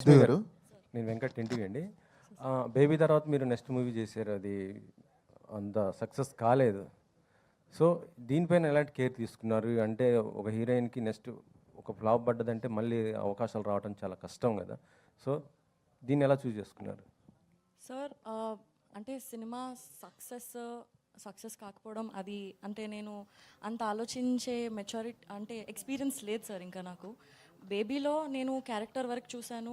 లక్ష్మి గారు, నేను వెంకట్ ఇంటివి అండి. బేబీ తర్వాత మీరు నెక్స్ట్ మూవీ చేశారు, అది అంత సక్సెస్ కాలేదు. సో దీనిపైన ఎలాంటి కేర్ తీసుకున్నారు? అంటే ఒక హీరోయిన్కి నెక్స్ట్ ఒక ఫ్లాప్ పడ్డదంటే మళ్ళీ అవకాశాలు రావడం చాలా కష్టం కదా. సో దీన్ని ఎలా చూస్ చేసుకున్నారు? సార్ అంటే సినిమా సక్సెస్ కాకపోవడం అది అంటే నేను అంత ఆలోచించే మెచ్యూరిటీ అంటే ఎక్స్పీరియన్స్ లేదు సార్. ఇంకా నాకు బేబీలో నేను క్యారెక్టర్ వరకు చూశాను,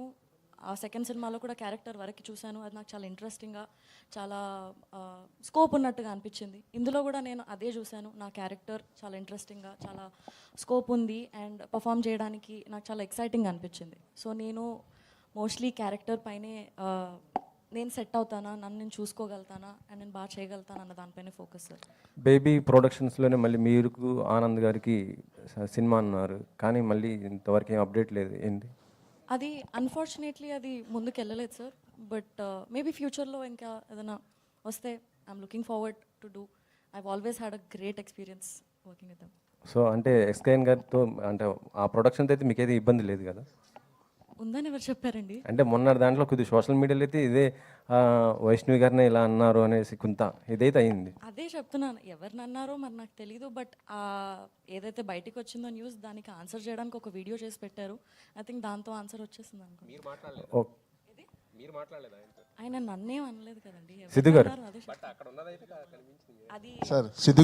ఆ సెకండ్ సినిమాలో కూడా క్యారెక్టర్ వరకు చూశాను. అది నాకు చాలా ఇంట్రెస్టింగ్గా, చాలా స్కోప్ ఉన్నట్టుగా అనిపించింది. ఇందులో కూడా నేను అదే చూశాను, నా క్యారెక్టర్ చాలా ఇంట్రెస్టింగ్గా, చాలా స్కోప్ ఉంది అండ్ పర్ఫామ్ చేయడానికి నాకు చాలా ఎక్సైటింగ్ అనిపించింది. సో నేను మోస్ట్లీ క్యారెక్టర్ పైనే నేను సెట్ అవుతానా, నన్ను నేను చూసుకోగలుగుతానా అండ్ నేను బాగా చేయగలుగుతాను అన్న దానిపైనే ఫోకస్ సార్. బేబీ ప్రొడక్షన్స్లోనే మళ్ళీ మీరు ఆనంద్ గారికి సినిమా అన్నారు, కానీ మళ్ళీ ఇంతవరకు ఏం అప్డేట్ లేదు, ఏంటి? అది అన్ఫార్చునేట్లీ అది ముందుకు వెళ్ళలేదు సార్. బట్ మేబీ ఫ్యూచర్లో ఇంకా ఏదైనా వస్తే I'm looking forward to do. I've always had a great experience working with them. So అంటే ఎస్కేఎన్ గారితో అంటే ఆ ప్రొడక్షన్తో అయితే మీకైతే ఇబ్బంది లేదు కదా? ఉందని ఎవరు చెప్పారండి? అంటే మొన్న దాంట్లో కొద్దిగా సోషల్ మీడియాలో అయితే ఇదే వైష్ణవి గారిని ఇలా అన్నారు అనేసి కొంత ఇదైతే అయింది. అదే చెప్తున్నాను, ఎవరిని అన్నారో మరి నాకు తెలీదు. బట్ ఏదైతే బయటికి వచ్చిందో న్యూస్, దానికి ఆన్సర్ చేయడానికి ఒక వీడియో చేసి పెట్టారు. ఐ థింక్ దాంతో ఆన్సర్ వచ్చేసింది అనుకో. ఆయన నన్నేం అనలేదు కదండి. సిద్ధు గారు అది సార్ సిద్ధు